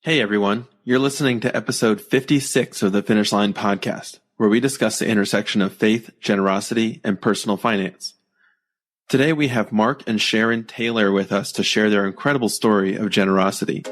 Hey everyone, you're listening to episode 56 of the Finish Line podcast, where we discuss the intersection of faith, generosity, and personal finance. Today we have Mark and Sharon Taylor with us to share their incredible story of generosity.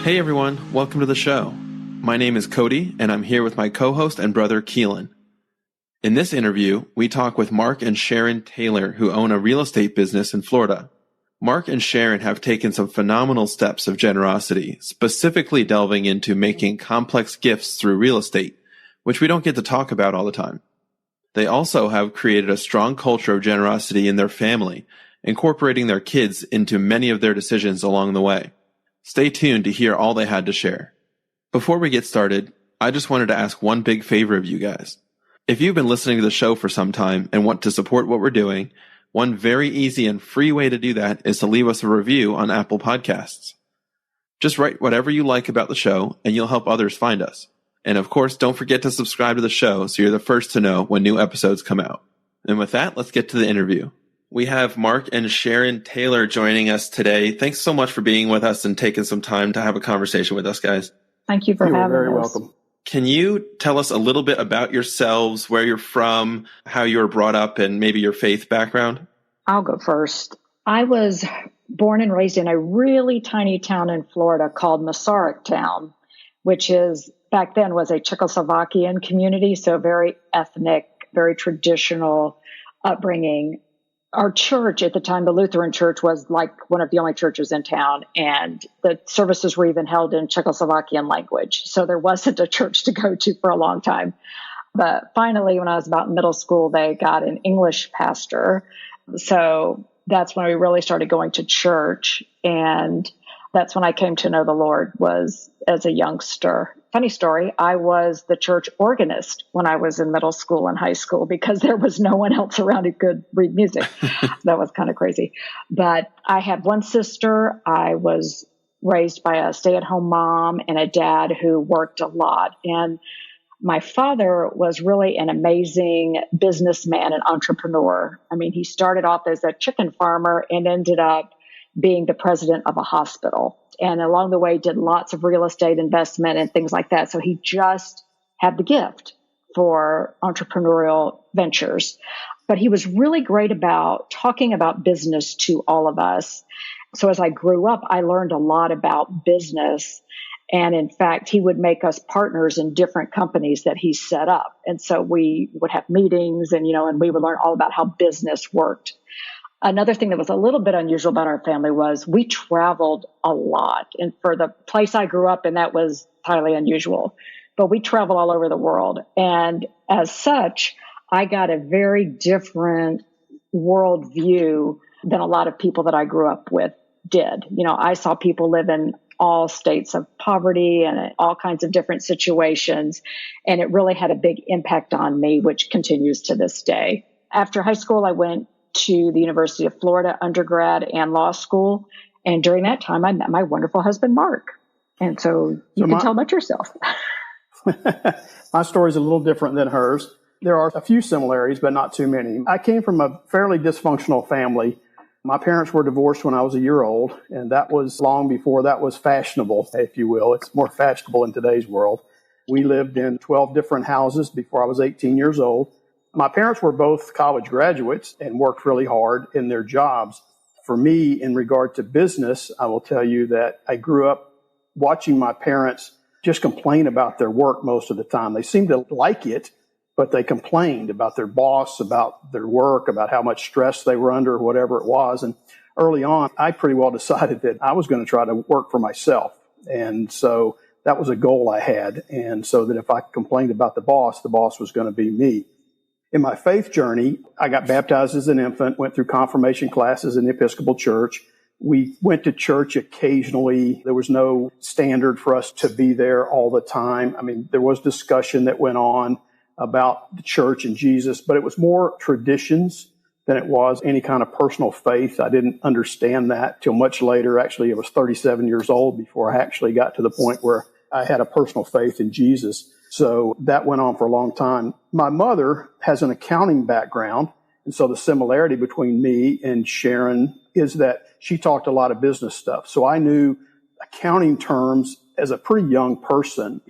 Hey everyone, welcome to the show. My name is Cody, and I'm here with my co-host and brother Keelan. In this interview, we talk with Mark and Sharon Taylor, who own a real estate business in Florida. Mark and Sharon have taken some phenomenal steps of generosity, specifically delving into making complex gifts through real estate, which we don't get to talk about all the time. They also have created a strong culture of generosity in their family, incorporating their kids into many of their decisions along the way. Stay tuned to hear all they had to share. Before we get started, I just wanted to ask one big favor of you guys. If you've been listening to the show for some time and want to support what we're doing, one very easy and free way to do that is to leave us a review on Apple Podcasts. Just write whatever you like about the show and you'll help others find us. And of course, don't forget to subscribe to the show so you're the first to know when new episodes come out. And with that, let's get to the interview. We have Mark and Sharon Taylor joining us today. Thanks so much for being with us and taking some time to have a conversation with us, guys. Thank you for having us. You're very welcome. Can you tell us a little bit about yourselves, where you're from, how you were brought up, and maybe your faith background? I'll go first. I was born and raised in a really tiny town in Florida called Town, which is back then was a Czechoslovakian community, so very ethnic, very traditional upbringing. Our church at the time, the Lutheran church, was like one of the only churches in town, and the services were even held in Czechoslovakian language. So there wasn't a church to go to for a long time. But finally, when I was about in middle school, they got an English pastor. So that's when we really started going to church. And that's when I came to know the Lord, was as a youngster. Funny story, I was the church organist when I was in middle school and high school because there was no one else around who could read music. That was kind of crazy. But I had one sister. I was raised by a stay-at-home mom and a dad who worked a lot. And my father was really an amazing businessman and entrepreneur. I mean, he started off as a chicken farmer and ended up being the president of a hospital. And along the way, did lots of real estate investment and things like that. So he just had the gift for entrepreneurial ventures. But he was really great about talking about business to all of us. So as I grew up, I learned a lot about business. And in fact, he would make us partners in different companies that he set up. And so we would have meetings and we would learn all about how business worked. Another thing that was a little bit unusual about our family was we traveled a lot. And for the place I grew up in, that was highly unusual. But we traveled all over the world. And as such, I got a very different worldview than a lot of people that I grew up with did. I saw people live in all states of poverty and all kinds of different situations. And it really had a big impact on me, which continues to this day. After high school, I went to the University of Florida undergrad and law school. And during that time, I met my wonderful husband, Mark. And so you can tell about yourself. My story is a little different than hers. There are a few similarities, but not too many. I came from a fairly dysfunctional family. My parents were divorced when I was a year old, and that was long before that was fashionable, if you will. It's more fashionable in today's world. We lived in 12 different houses before I was 18 years old. My parents were both college graduates and worked really hard in their jobs. For me, in regard to business, I will tell you that I grew up watching my parents just complain about their work most of the time. They seemed to like it, but they complained about their boss, about their work, about how much stress they were under, whatever it was. And early on, I pretty well decided that I was going to try to work for myself. And so that was a goal I had. And so that if I complained about the boss was going to be me. In my faith journey, I got baptized as an infant, went through confirmation classes in the Episcopal Church. We went to church occasionally. There was no standard for us to be there all the time. I mean, there was discussion that went on. about the church and Jesus, but it was more traditions than it was any kind of personal faith. I didn't understand that till much later. Actually, I was 37 years old before I actually got to the point where I had a personal faith in Jesus. So that went on for a long time. My mother has an accounting background, and so the similarity between me and Sharon is that she talked a lot of business stuff. So I knew accounting terms as a pretty young person,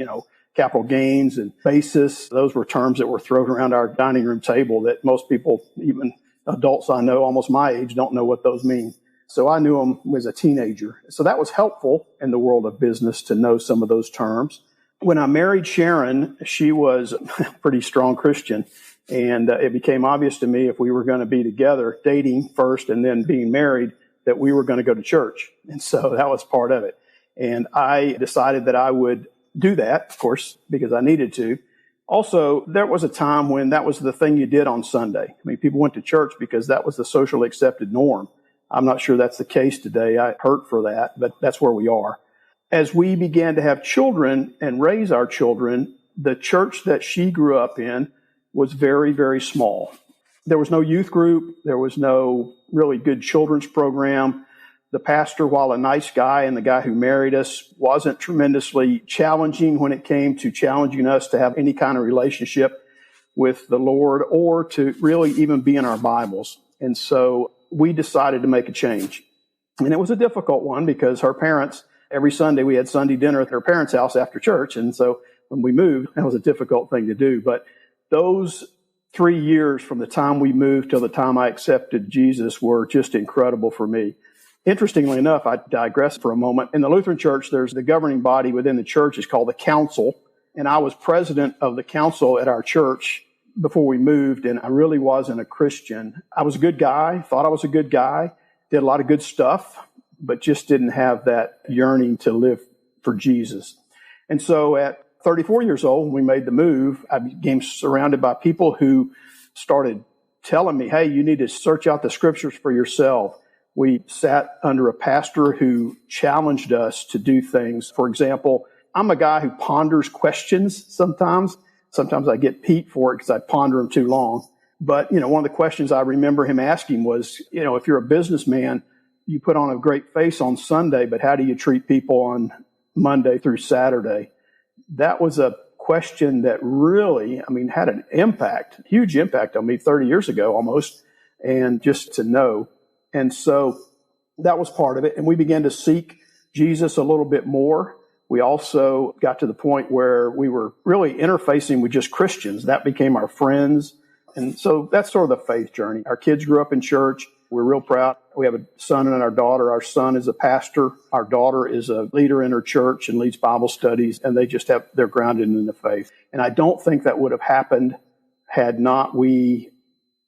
capital gains and basis. Those were terms that were thrown around our dining room table that most people, even adults I know almost my age, don't know what those mean. So I knew them as a teenager. So that was helpful in the world of business to know some of those terms. When I married Sharon, she was a pretty strong Christian. And it became obvious to me if we were going to be together, dating first and then being married, that we were going to go to church. And so that was part of it. And I decided that I would do that, of course, because I needed to. Also, there was a time when that was the thing you did on Sunday. I mean, people went to church because that was the socially accepted norm. I'm not sure that's the case today. I hurt for that, but that's where we are. As we began to have children and raise our children, the church that she grew up in was very, very small. There was no youth group. There was no really good children's program. The pastor, while a nice guy and the guy who married us, wasn't tremendously challenging when it came to challenging us to have any kind of relationship with the Lord or to really even be in our Bibles. And so we decided to make a change. And it was a difficult one because her parents, every Sunday we had Sunday dinner at her parents' house after church. And so when we moved, that was a difficult thing to do. But those 3 years from the time we moved till the time I accepted Jesus were just incredible for me. Interestingly enough, I digress for a moment. In the Lutheran Church, there's the governing body within the church is called the council. And I was president of the council at our church before we moved, and I really wasn't a Christian. I was a good guy, thought I was a good guy, did a lot of good stuff, but just didn't have that yearning to live for Jesus. And so at 34 years old, when we made the move, I became surrounded by people who started telling me, hey, you need to search out the scriptures for yourself. We sat under a pastor who challenged us to do things. For example, I'm a guy who ponders questions sometimes. Sometimes I get Pete for it because I ponder them too long. But, one of the questions I remember him asking was, if you're a businessman, you put on a great face on Sunday, but how do you treat people on Monday through Saturday? That was a question that really, had an impact, huge impact on me 30 years ago almost, and just to know. And so that was part of it. And we began to seek Jesus a little bit more. We also got to the point where we were really interfacing with just Christians. That became our friends. And so that's sort of the faith journey. Our kids grew up in church. We're real proud. We have a son and our daughter. Our son is a pastor. Our daughter is a leader in her church and leads Bible studies. And they're grounded in the faith. And I don't think that would have happened had not we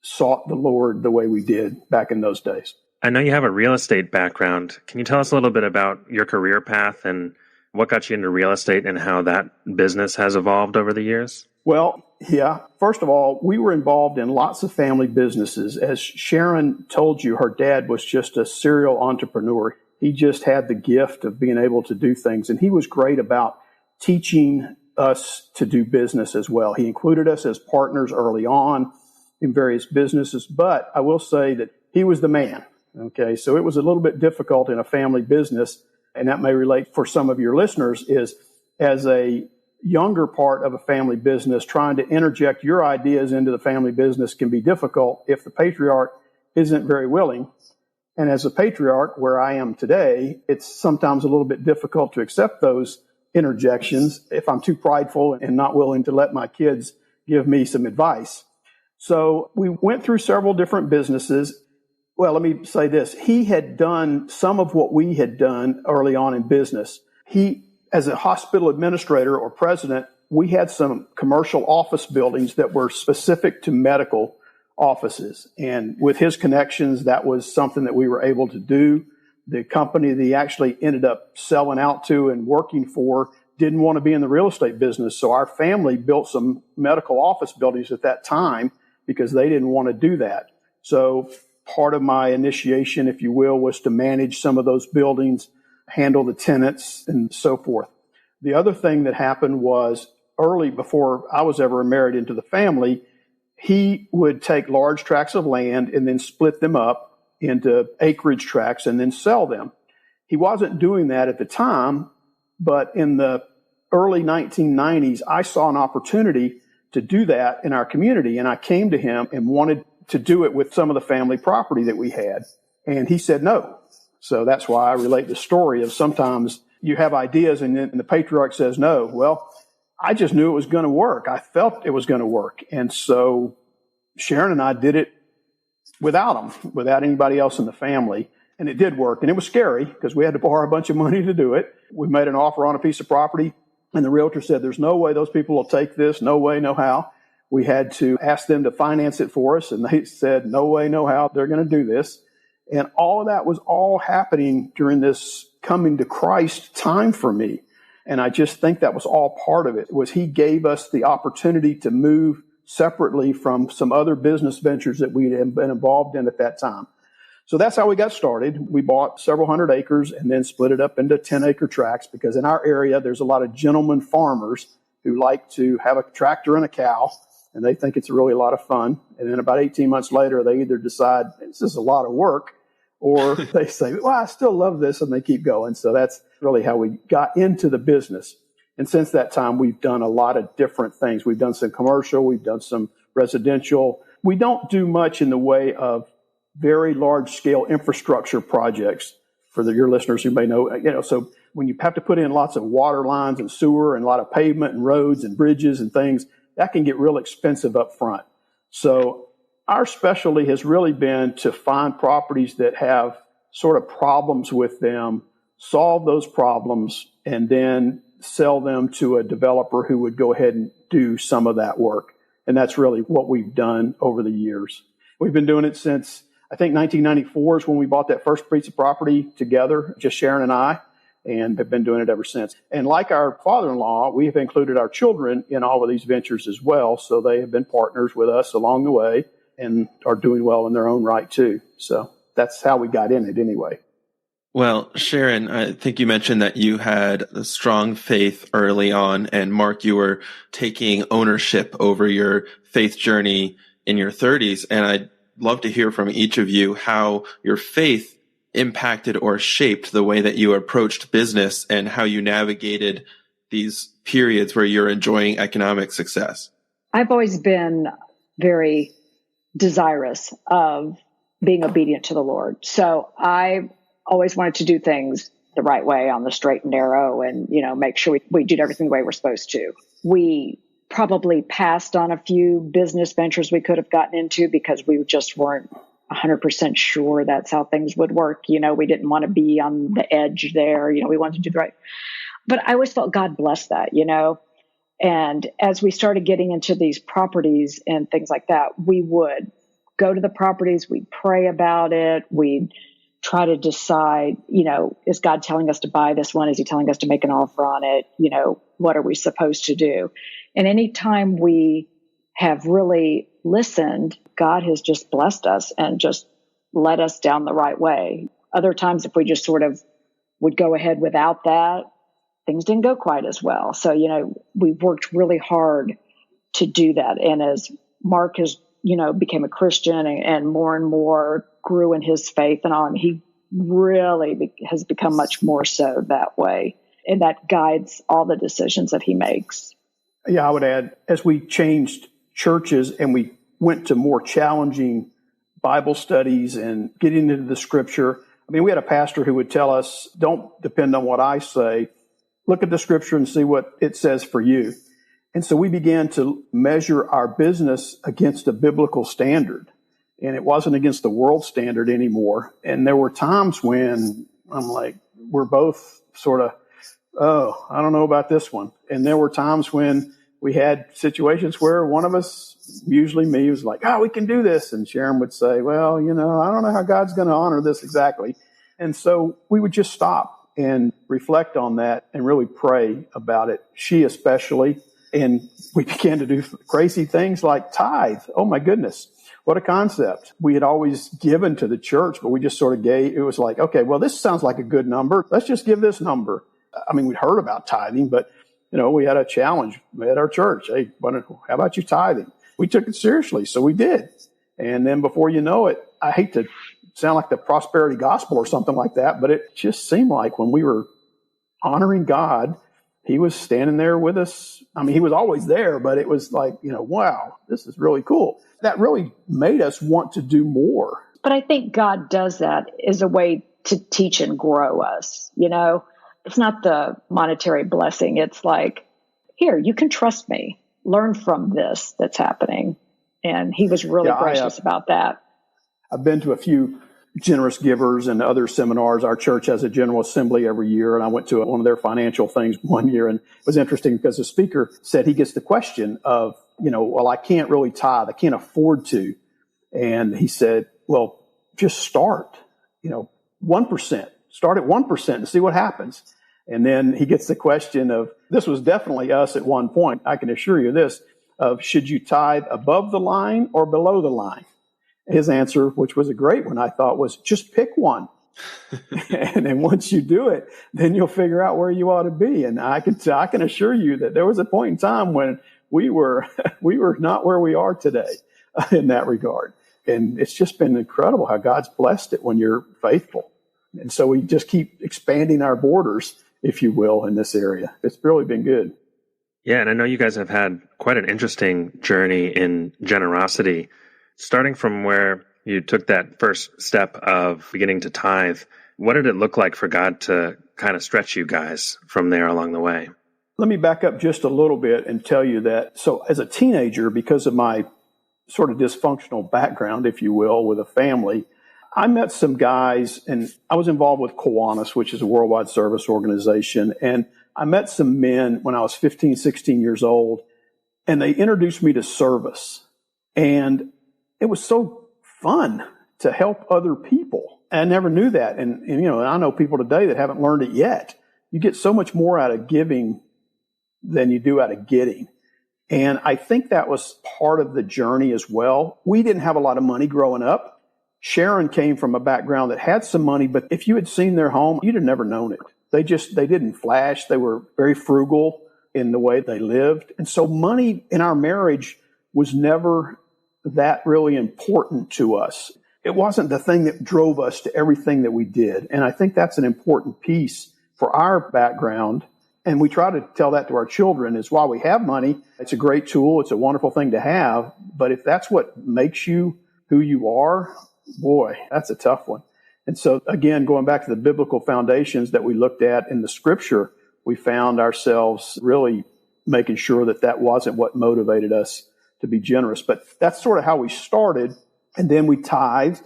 sought the Lord the way we did back in those days. I know you have a real estate background. Can you tell us a little bit about your career path and what got you into real estate and how that business has evolved over the years? Well, yeah. First of all, we were involved in lots of family businesses. As Sharon told you, her dad was just a serial entrepreneur. He just had the gift of being able to do things. And he was great about teaching us to do business as well. He included us as partners early on in various businesses. But I will say that he was the man. Okay, so it was a little bit difficult in a family business, and that may relate for some of your listeners, is as a younger part of a family business, trying to interject your ideas into the family business can be difficult if the patriarch isn't very willing. And as a patriarch, where I am today, it's sometimes a little bit difficult to accept those interjections if I'm too prideful and not willing to let my kids give me some advice. So we went through several different businesses. Well, let me say this. He had done some of what we had done early on in business. He, as a hospital administrator or president, we had some commercial office buildings that were specific to medical offices. And with his connections, that was something that we were able to do. The company that he actually ended up selling out to and working for didn't want to be in the real estate business. So our family built some medical office buildings at that time because they didn't want to do that. So part of my initiation, if you will, was to manage some of those buildings, handle the tenants, and so forth. The other thing that happened was early, before I was ever married into the family, he would take large tracts of land and then split them up into acreage tracts and then sell them. He wasn't doing that at the time, but in the early 1990s, I saw an opportunity to do that in our community, and I came to him and wanted to do it with some of the family property that we had. And he said no. So that's why I relate the story of sometimes you have ideas and then the patriarch says no. Well, I just knew it was going to work. I felt it was going to work. And so Sharon and I did it without him, without anybody else in the family. And it did work. And it was scary because we had to borrow a bunch of money to do it. We made an offer on a piece of property, and the realtor said, there's no way those people will take this. No way, no how. We had to ask them to finance it for us. And they said, no way, no how they're going to do this. And all of that was all happening during this coming to Christ time for me. And I just think that was all part of it, was he gave us the opportunity to move separately from some other business ventures that we had been involved in at that time. So that's how we got started. We bought several hundred acres and then split it up into 10-acre tracts, because in our area, there's a lot of gentleman farmers who like to have a tractor and a cow, and they think it's really a lot of fun. And then about 18 months later, they either decide this is a lot of work, or they say, well, I still love this, and they keep going. So that's really how we got into the business. And since that time, we've done a lot of different things. We've done some commercial. We've done some residential. We don't do much in the way of very large-scale infrastructure projects for your listeners who may know. So when you have to put in lots of water lines and sewer and a lot of pavement and roads and bridges and things, that can get real expensive up front. So our specialty has really been to find properties that have sort of problems with them, solve those problems, and then sell them to a developer who would go ahead and do some of that work. And that's really what we've done over the years. We've been doing it since, I think, 1994 is when we bought that first piece of property together, just Sharon and I, and have been doing it ever since. And like our father-in-law, we have included our children in all of these ventures as well. So they have been partners with us along the way and are doing well in their own right too. So that's how we got in it anyway. Well, Sharon, I think you mentioned that you had a strong faith early on, and Mark, you were taking ownership over your faith journey in your 30s. And I'd love to hear from each of you how your faith impacted or shaped the way that you approached business and how you navigated these periods where you're enjoying economic success. I've always been very desirous of being obedient to the Lord. So I always wanted to do things the right way, on the straight and narrow, and, make sure we did everything the way we're supposed to. We probably passed on a few business ventures we could have gotten into because we just weren't 100% sure that's how things would work. We didn't want to be on the edge there. We wanted to do the right. But I always felt God blessed that, And as we started getting into these properties and things like that, we would go to the properties, we'd pray about it, we'd try to decide, is God telling us to buy this one? Is he telling us to make an offer on it? What are we supposed to do? And anytime we have really listened, God has just blessed us and just led us down the right way. Other times, if we just sort of would go ahead without that, things didn't go quite as well. So, we've worked really hard to do that. And as Mark has, became a Christian and more grew in his faith and all, and he really has become much more so that way. And that guides all the decisions that he makes. Yeah, I would add, as we changed churches and we went to more challenging Bible studies and getting into the scripture, we had a pastor who would tell us, don't depend on what I say. Look at the scripture and see what it says for you. And so we began to measure our business against a biblical standard. And it wasn't against the world standard anymore. And there were times when I'm like, we're both sort of, oh, I don't know about this one. And there were times when we had situations where one of us, usually me, was like, we can do this. And Sharon would say, well, I don't know how God's going to honor this exactly. And so we would just stop and reflect on that and really pray about it, she especially. And we began to do crazy things like tithe. Oh, my goodness. What a concept. We had always given to the church, but we just sort of gave. It was like, okay, well, this sounds like a good number. Let's just give this number. We'd heard about tithing, but we had a challenge at our church. Hey, how about you tithing? We took it seriously, so we did. And then before you know it, I hate to sound like the prosperity gospel or something like that, but it just seemed like when we were honoring God, he was standing there with us. I mean, he was always there, but it was like, wow, this is really cool. That really made us want to do more. But I think God does that as a way to teach and grow us. It's not the monetary blessing. It's like, here, you can trust me. Learn from this that's happening. And he was really gracious about that. I've been to a few generous givers and other seminars. Our church has a general assembly every year, and I went to one of their financial things one year, and it was interesting because the speaker said he gets the question of, well, I can't really tithe. I can't afford to. And he said, well, just start, 1%. Start at 1% and see what happens. And then he gets the question of, this was definitely us at one point, I can assure you this, of should you tithe above the line or below the line? His answer, which was a great one, I thought, was just pick one. And then once you do it, then you'll figure out where you ought to be. And I can assure you that there was a point in time when we were not where we are today in that regard. And it's just been incredible how God's blessed it when you're faithful. And so we just keep expanding our borders, if you will, in this area. It's really been good. Yeah, and I know you guys have had quite an interesting journey in generosity, starting from where you took that first step of beginning to tithe. What did it look like for God to kind of stretch you guys from there along the way? Let me back up just a little bit and tell you that. So as a teenager, because of my sort of dysfunctional background, if you will, with a family, I met some guys, and I was involved with Kiwanis, which is a worldwide service organization. And I met some men when I was 15, 16 years old, and they introduced me to service. And it was so fun to help other people. I never knew that. And I know people today that haven't learned it yet. You get so much more out of giving than you do out of getting. And I think that was part of the journey as well. We didn't have a lot of money growing up. Sharon came from a background that had some money, but if you had seen their home, you'd have never known it. They didn't flash. They were very frugal in the way they lived. And so money in our marriage was never that really important to us. It wasn't the thing that drove us to everything that we did. And I think that's an important piece for our background. And we try to tell that to our children is while we have money, it's a great tool. It's a wonderful thing to have. But if that's what makes you who you are, boy, that's a tough one. And so again, going back to the biblical foundations that we looked at in the scripture, we found ourselves really making sure that that wasn't what motivated us to be generous. But that's sort of how we started. And then we tithed,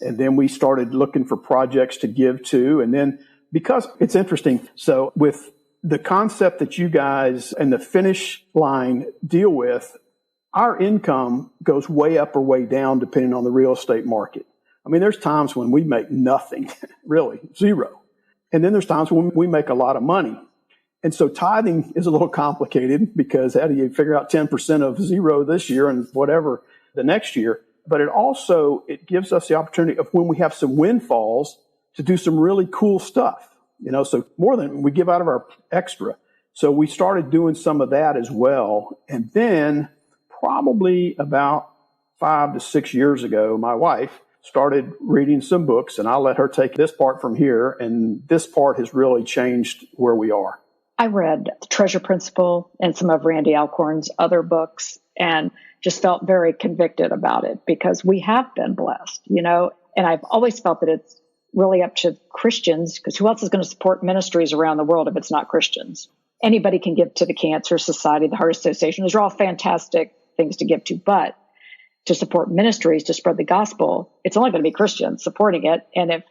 and then we started looking for projects to give to. And then because it's interesting, so with the concept that you guys and the finish line deal with, our income goes way up or way down depending on the real estate market. I mean, there's times when we make nothing, really, zero. And then there's times when we make a lot of money. And so tithing is a little complicated because how do you figure out 10% of zero this year and whatever the next year? But it gives us the opportunity of when we have some windfalls to do some really cool stuff, so more than we give out of our extra. So we started doing some of that as well. And then probably about 5 to 6 years ago, my wife started reading some books, and I'll let her take this part from here. And this part has really changed where we are. I read The Treasure Principle and some of Randy Alcorn's other books and just felt very convicted about it because we have been blessed, and I've always felt that it's really up to Christians because who else is going to support ministries around the world if it's not Christians? Anybody can give to the Cancer Society, the Heart Association. Those are all fantastic things to give to, but to support ministries, to spread the gospel, it's only going to be Christians supporting it. And if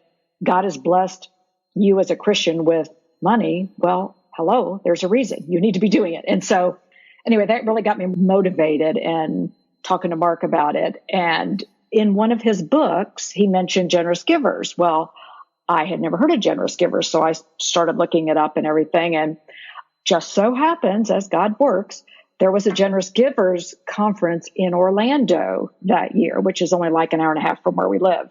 God has blessed you as a Christian with money, well, hello, there's a reason you need to be doing it. And so anyway, that really got me motivated and talking to Mark about it. And in one of his books, he mentioned generous givers. Well, I had never heard of generous givers, so I started looking it up and everything. And just so happens, as God works, there was a generous givers conference in Orlando that year, which is only like an hour and a half from where we live.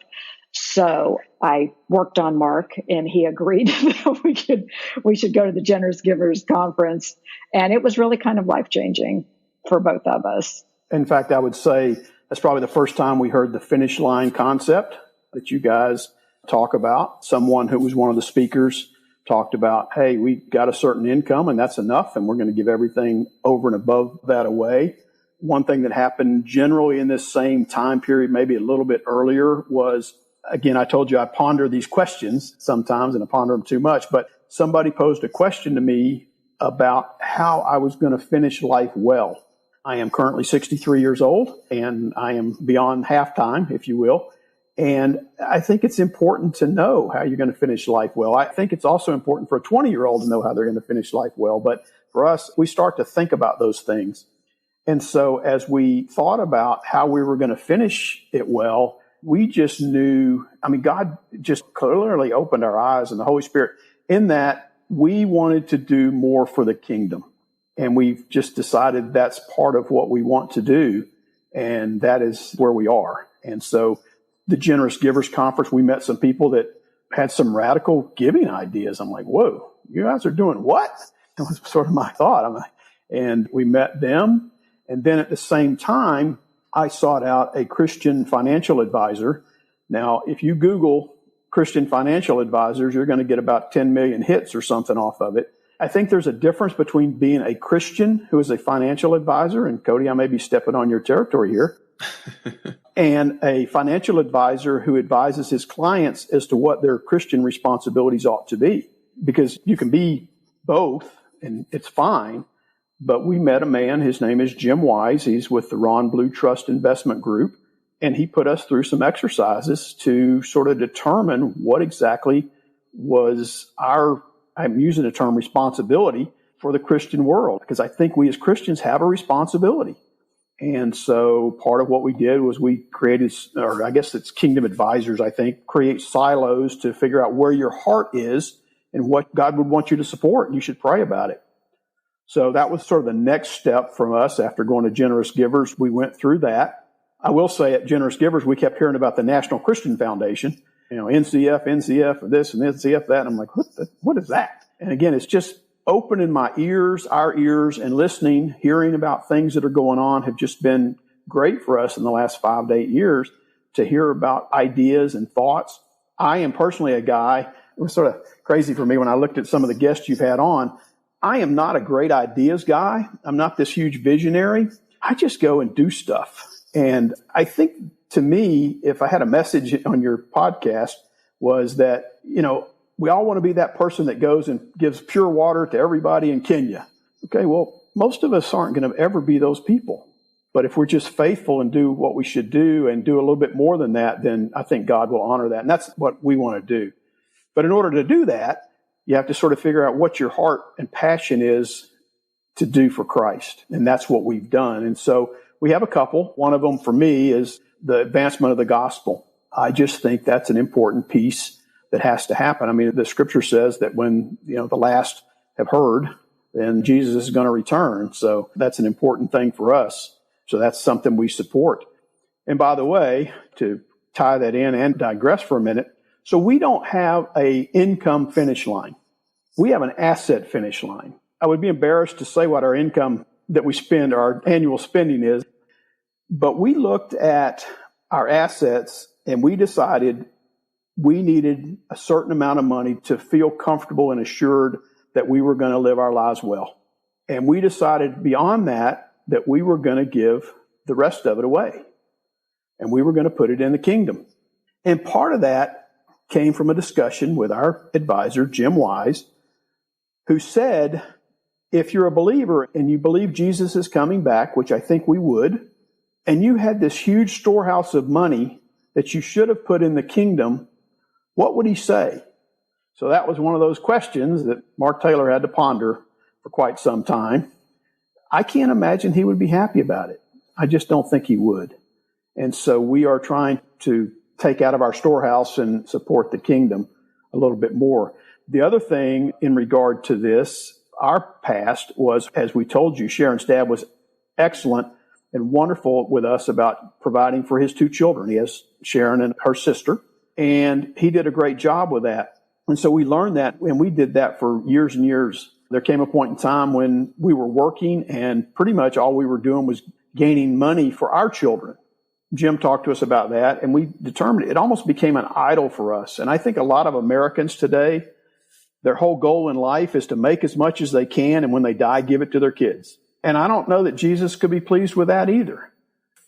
So I worked on Mark, and he agreed that we should go to the Generous Givers Conference. And it was really kind of life-changing for both of us. In fact, I would say that's probably the first time we heard the finish line concept that you guys talk about. Someone who was one of the speakers talked about, hey, we got a certain income and that's enough, and we're going to give everything over and above that away. One thing that happened generally in this same time period, maybe a little bit earlier, was, again, I told you I ponder these questions sometimes, and I ponder them too much, but somebody posed a question to me about how I was going to finish life well. I am currently 63 years old, and I am beyond halftime, if you will. And I think it's important to know how you're going to finish life well. I think it's also important for a 20-year-old to know how they're going to finish life well. But for us, we start to think about those things. And so as we thought about how we were going to finish it well, we just knew, God just clearly opened our eyes, and the Holy Spirit, in that we wanted to do more for the kingdom. And we've just decided that's part of what we want to do. And that is where we are. And so the Generous Givers Conference, we met some people that had some radical giving ideas. I'm like, whoa, you guys are doing what? That was sort of my thought. And we met them. And then at the same time, I sought out a Christian financial advisor. Now, if you Google Christian financial advisors, you're going to get about 10 million hits or something off of it. I think there's a difference between being a Christian who is a financial advisor, and Cody, I may be stepping on your territory here, and a financial advisor who advises his clients as to what their Christian responsibilities ought to be. Because you can be both, and it's fine. But we met a man, his name is Jim Wise. He's with the Ron Blue Trust Investment Group. And he put us through some exercises to sort of determine what exactly was our, I'm using the term responsibility for the Christian world, because I think we as Christians have a responsibility. And so part of what we did was we created, or I guess it's Kingdom Advisors, I think, create silos to figure out where your heart is and what God would want you to support. And you should pray about it. So that was sort of the next step from us after going to Generous Givers. We went through that. I will say at Generous Givers, we kept hearing about the National Christian Foundation, NCF, or this and NCF that. And I'm like, what is that? And again, it's just opening my ears, our ears, and listening, hearing about things that are going on have just been great for us in the last 5 to 8 years to hear about ideas and thoughts. I am personally a guy, it was sort of crazy for me when I looked at some of the guests you've had on. I am not a great ideas guy. I'm not this huge visionary. I just go and do stuff. And I think, to me, if I had a message on your podcast, was that, we all want to be that person that goes and gives pure water to everybody in Kenya. Okay, well, most of us aren't going to ever be those people. But if we're just faithful and do what we should do and do a little bit more than that, then I think God will honor that. And that's what we want to do. But in order to do that, you have to sort of figure out what your heart and passion is to do for Christ. And that's what we've done. And so we have a couple. One of them for me is the advancement of the gospel. I just think that's an important piece that has to happen. I mean, the scripture says that when, the last have heard, then Jesus is going to return. So that's an important thing for us. So that's something we support. And by the way, to tie that in and digress for a minute, so we don't have a income finish line. We have an asset finish line. I would be embarrassed to say what our income that we spend, our annual spending is, but we looked at our assets and we decided we needed a certain amount of money to feel comfortable and assured that we were going to live our lives well. And we decided beyond that we were going to give the rest of it away. And we were going to put it in the kingdom. And part of that came from a discussion with our advisor, Jim Wise, who said, if you're a believer and you believe Jesus is coming back, which I think we would, and you had this huge storehouse of money that you should have put in the kingdom, what would he say? So that was one of those questions that Mark Taylor had to ponder for quite some time. I can't imagine he would be happy about it. I just don't think he would. And so we are trying to take out of our storehouse and support the kingdom a little bit more. The other thing in regard to this, our past was, as we told you, Sharon's dad was excellent and wonderful with us about providing for his two children. He has Sharon and her sister. And he did a great job with that. And so we learned that, and we did that for years and years. There came a point in time when we were working, and pretty much all we were doing was gaining money for our children. Jim talked to us about that, and we determined it almost became an idol for us. And I think a lot of Americans today, their whole goal in life is to make as much as they can, and when they die, give it to their kids. And I don't know that Jesus could be pleased with that either.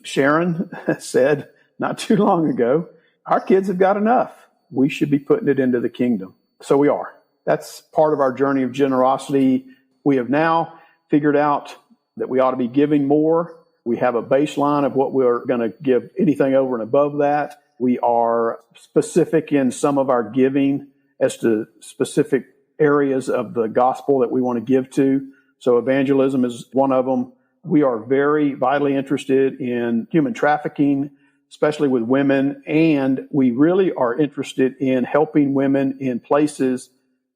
Sharon said not too long ago, our kids have got enough. We should be putting it into the kingdom. So we are. That's part of our journey of generosity. We have now figured out that we ought to be giving more. We have a baseline of what we're going to give. Anything over and above that, we are specific in some of our giving as to specific areas of the gospel that we want to give to. So evangelism is one of them. We are very vitally interested in human trafficking, especially with women, and we really are interested in helping women in places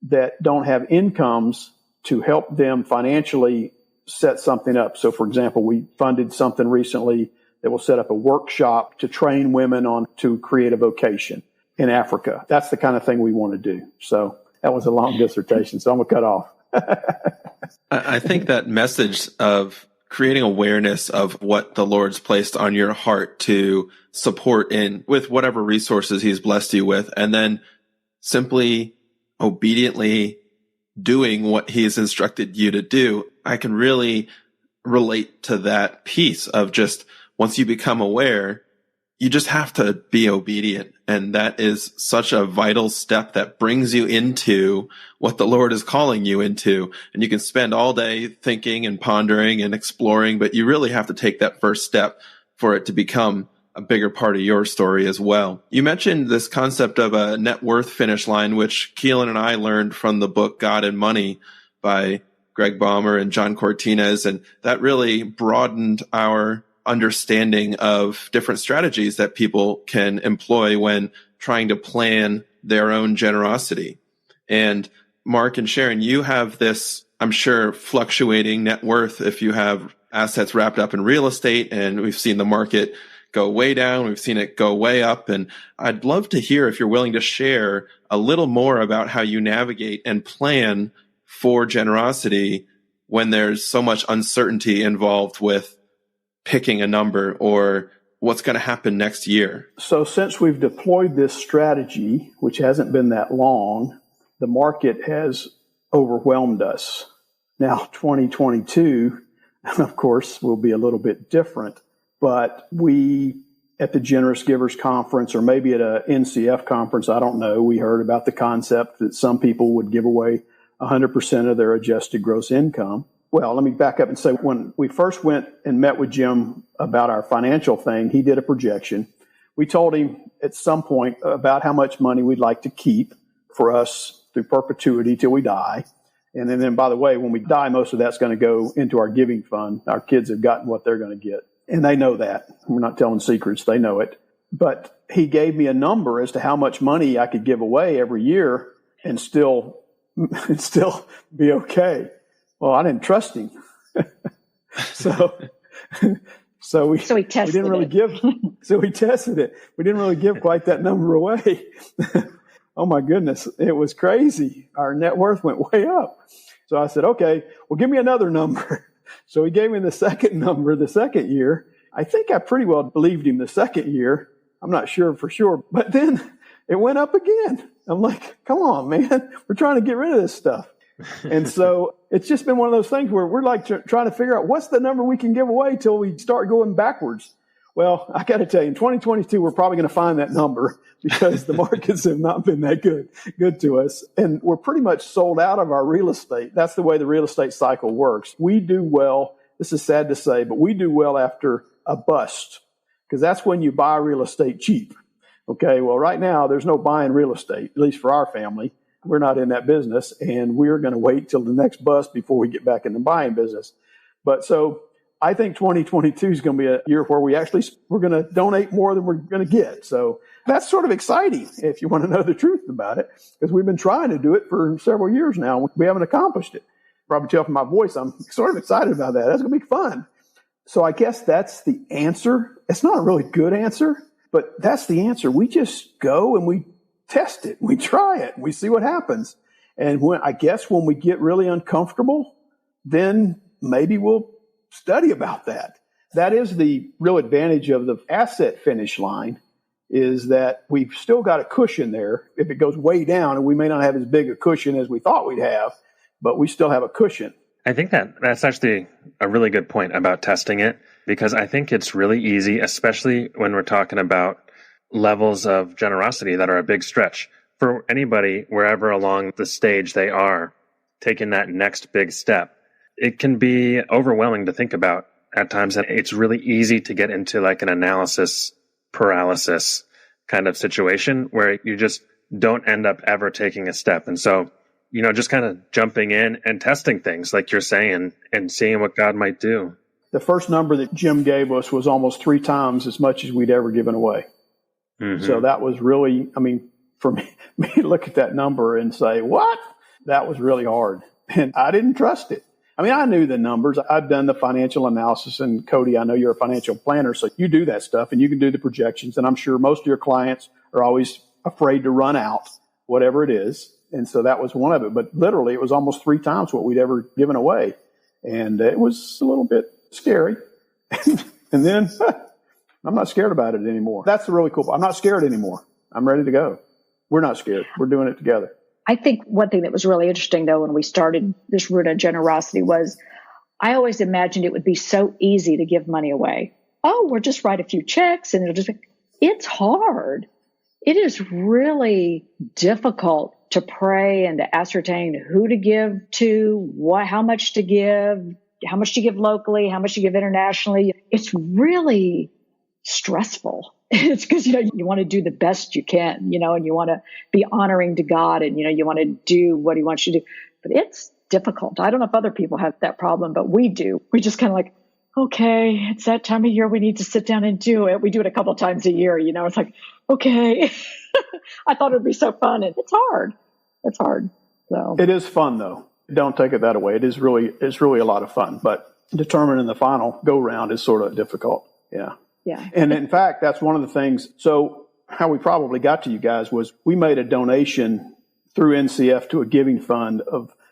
that don't have incomes to help them financially set something up. So, for example, we funded something recently that will set up a workshop to train women on to create a vocation in Africa. That's the kind of thing we want to do. So that was a long dissertation, so I'm going to cut off. I think that message of creating awareness of what the Lord's placed on your heart to support in with whatever resources he's blessed you with, and then simply obediently doing what he's instructed you to do. I can really relate to that piece of just once you become aware, you just have to be obedient. And that is such a vital step that brings you into what the Lord is calling you into. And you can spend all day thinking and pondering and exploring, but you really have to take that first step for it to become a bigger part of your story as well. You mentioned this concept of a net worth finish line, which Keelan and I learned from the book God and Money by Greg Baumer and John Cortines. And that really broadened our understanding of different strategies that people can employ when trying to plan their own generosity. And Mark and Sharon, you have this, I'm sure, fluctuating net worth if you have assets wrapped up in real estate, and we've seen the market go way down. We've seen it go way up. And I'd love to hear if you're willing to share a little more about how you navigate and plan for generosity when there's so much uncertainty involved with picking a number or what's going to happen next year. So since we've deployed this strategy, which hasn't been that long, the market has overwhelmed us. Now, 2022, of course, will be a little bit different, but we, at the Generous Givers Conference, or maybe at a NCF conference, I don't know, we heard about the concept that some people would give away 100% of their adjusted gross income. Well, let me back up and say, when we first went and met with Jim about our financial thing, he did a projection. We told him at some point about how much money we'd like to keep for us through perpetuity till we die. And then, by the way, when we die, most of that's going to go into our giving fund. Our kids have gotten what they're going to get. And they know that. We're not telling secrets. They know it. But he gave me a number as to how much money I could give away every year and still be okay. Well, I didn't trust him. So we tested we didn't really give. So we tested it. We didn't really give quite that number away. Oh my goodness, it was crazy. Our net worth went way up. So I said, okay, well, give me another number. So he gave me the second number the second year. I think I pretty well believed him the second year. I'm not sure for sure, but then it went up again. I'm like, come on, man, we're trying to get rid of this stuff. And so it's just been one of those things where we're like trying to figure out what's the number we can give away till we start going backwards. Well, I got to tell you, in 2022, we're probably going to find that number because the markets have not been that good to us. And we're pretty much sold out of our real estate. That's the way the real estate cycle works. We do well. This is sad to say, but we do well after a bust because that's when you buy real estate cheap. Okay. Well, right now there's no buying real estate, at least for our family. We're not in that business, and we're going to wait till the next bust before we get back in the buying business. But so I think 2022 is going to be a year where we're going to donate more than we're going to get. So that's sort of exciting if you want to know the truth about it, because we've been trying to do it for several years now. We haven't accomplished it. Probably tell from my voice, I'm sort of excited about that. That's going to be fun. So I guess that's the answer. It's not a really good answer, But that's the answer. We just go and we test it. We try it. We see what happens. And when we get really uncomfortable, then maybe we'll study about that. That is the real advantage of the asset finish line, is that we've still got a cushion there. If it goes way down, and we may not have as big a cushion as we thought we'd have, but we still have a cushion. I think that's actually a really good point about testing it, because I think it's really easy, especially when we're talking about levels of generosity that are a big stretch for anybody, wherever along the stage they are, taking that next big step. It can be overwhelming to think about at times, and it's really easy to get into like an analysis paralysis kind of situation where you just don't end up ever taking a step. And so, just kind of jumping in and testing things like you're saying and seeing what God might do. The first number that Jim gave us was almost 3 times as much as we'd ever given away. Mm-hmm. So that was really, for me to look at that number and say, what? That was really hard. And I didn't trust it. I knew the numbers. I've done the financial analysis. And Cody, I know you're a financial planner, so you do that stuff and you can do the projections. And I'm sure most of your clients are always afraid to run out, whatever it is. And so that was one of it. But literally, it was almost 3 times what we'd ever given away. And it was a little bit scary. And then I'm not scared about it anymore. That's the really cool part. I'm not scared anymore. I'm ready to go. We're not scared. We're doing it together. I think one thing that was really interesting, though, when we started this route of generosity was I always imagined it would be so easy to give money away. Oh, we'll just write a few checks and it's hard. It is really difficult to pray and to ascertain who to give to, how much to give locally, how much to give internationally. It's really stressful. It's because, you want to do the best you can, and you want to be honoring to God and, you want to do what he wants you to do. But it's difficult. I don't know if other people have that problem, but we do. We just kind of like, okay, it's that time of year. We need to sit down and do it. We do it a couple of times a year. It's like, okay, I thought it would be so fun. And it's hard. It's hard. So it is fun, though. Don't take it that away. It's really a lot of fun, but determining the final go round is sort of difficult. Yeah. Yeah. And in fact, that's one of the things. So how we probably got to you guys was we made a donation through NCF to a giving fund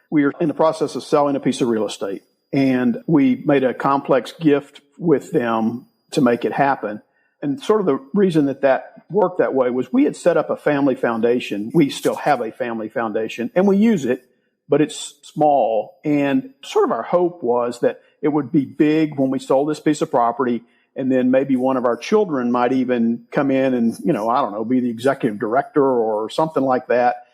we were in the process of selling a piece of real estate, and we made a complex gift with them to make it happen. And sort of the reason that worked that way was we had set up a family foundation. We still have a family foundation and we use it, but it's small. And sort of our hope was that it would be big when we sold this piece of property. And then maybe one of our children might even come in and, be the executive director or something like that.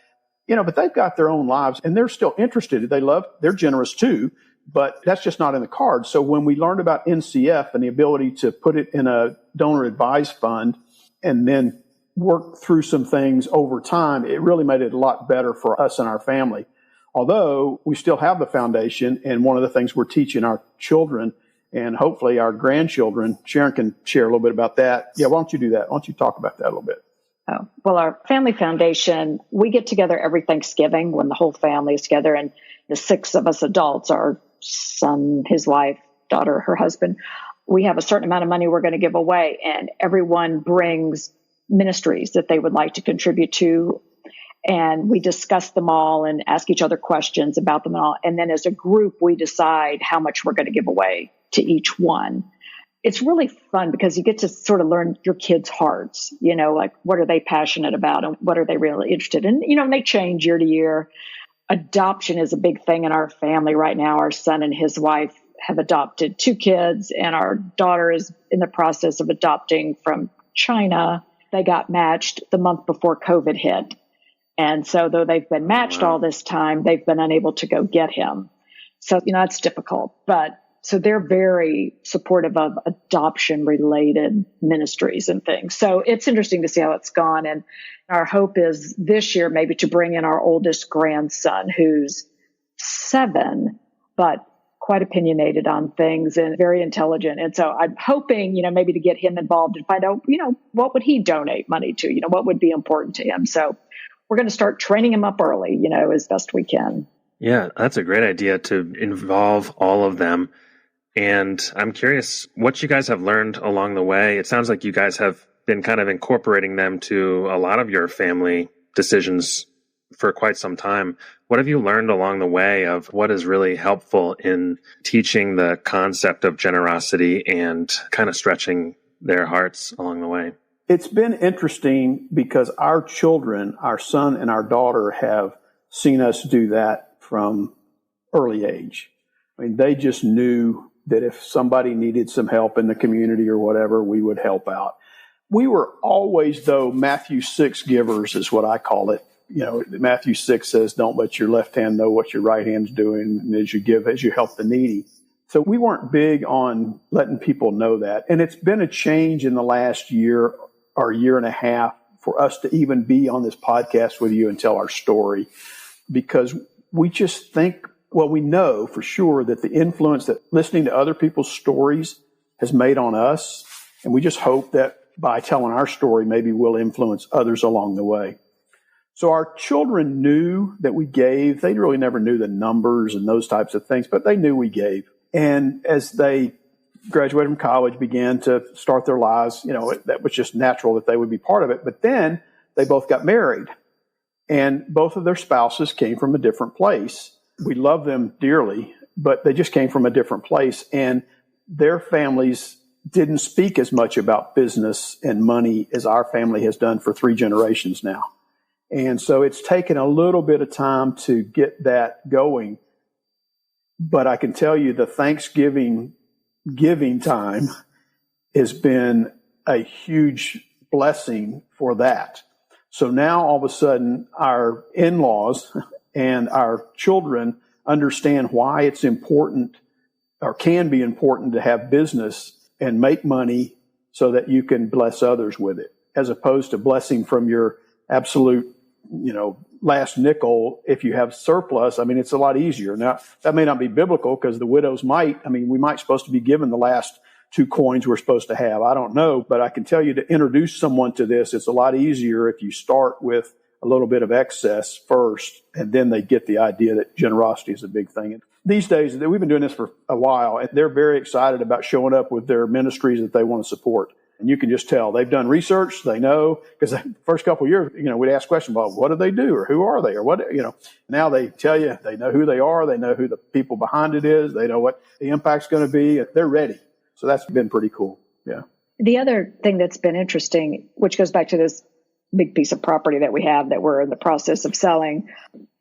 But they've got their own lives and they're still interested. They're generous too, but that's just not in the cards. So when we learned about NCF and the ability to put it in a donor advised fund and then work through some things over time, it really made it a lot better for us and our family. Although we still have the foundation, and one of the things we're teaching our children and hopefully our grandchildren, Sharon can share a little bit about that. Yeah, why don't you do that? Why don't you talk about that a little bit? Oh, well, our family foundation, we get together every Thanksgiving when the whole family is together, and the 6 of us adults, our son, his wife, daughter, her husband, we have a certain amount of money we're going to give away, and everyone brings ministries that they would like to contribute to. And we discuss them all and ask each other questions about them all. And then as a group, we decide how much we're going to give away to each one. It's really fun because you get to sort of learn your kids' hearts, like what are they passionate about and what are they really interested in? And they change year to year. Adoption is a big thing in our family right now. Our son and his wife have adopted 2 kids, and our daughter is in the process of adopting from China. They got matched the month before COVID hit. And so though they've been matched all this time, they've been unable to go get him. So, it's difficult. But so they're very supportive of adoption related ministries and things. So it's interesting to see how it's gone. And our hope is this year maybe to bring in our oldest grandson, who's 7, but quite opinionated on things and very intelligent. And so I'm hoping, maybe to get him involved and find out, what would he donate money to? What would be important to him? So we're going to start training him up early, as best we can. Yeah, that's a great idea to involve all of them. And I'm curious what you guys have learned along the way. It sounds like you guys have been kind of incorporating them to a lot of your family decisions for quite some time. What have you learned along the way of what is really helpful in teaching the concept of generosity and kind of stretching their hearts along the way? It's been interesting because our children, our son and our daughter, have seen us do that from early age. I mean, they just knew that if somebody needed some help in the community or whatever, we would help out. We were always, though, Matthew 6 givers is what I call it. You know, Matthew 6 says, don't let your left hand know what your right hand's doing, and as you give, as you help the needy. So we weren't big on letting people know that. And it's been a change in the last year or year and a half for us to even be on this podcast with you and tell our story, because we just think, well, we know for sure that the influence that listening to other people's stories has made on us. And we just hope that by telling our story, maybe we'll influence others along the way. So our children knew that we gave. They really never knew the numbers and those types of things, but they knew we gave. And as they graduated from college, began to start their lives, you know, that was just natural that they would be part of it. But then they both got married, and both of their spouses came from a different place. We love them dearly, but they just came from a different place, and their families didn't speak as much about business and money as our family has done for 3 generations now. And so it's taken a little bit of time to get that going. But I can tell you the Thanksgiving giving time has been a huge blessing for that. So now all of a sudden our in-laws and our children understand why it's important or can be important to have business and make money so that you can bless others with it, as opposed to blessing from your absolute, you know, last nickel. If you have surplus, I mean, it's a lot easier. Now, that may not be biblical because the widows might, I mean, we might supposed to be given the last 2 coins we're supposed to have. I don't know, but I can tell you to introduce someone to this, it's a lot easier if you start with a little bit of excess first, and then they get the idea that generosity is a big thing. And these days, we've been doing this for a while, and they're very excited about showing up with their ministries that they want to support. And you can just tell they've done research. They know, because the first couple of years, you know, we'd ask questions about what do they do or who are they or what, you know, now they tell you, they know who they are. They know who the people behind it is. They know what the impact's going to be. They're ready. So that's been pretty cool. Yeah. The other thing that's been interesting, which goes back to this big piece of property that we have that we're in the process of selling,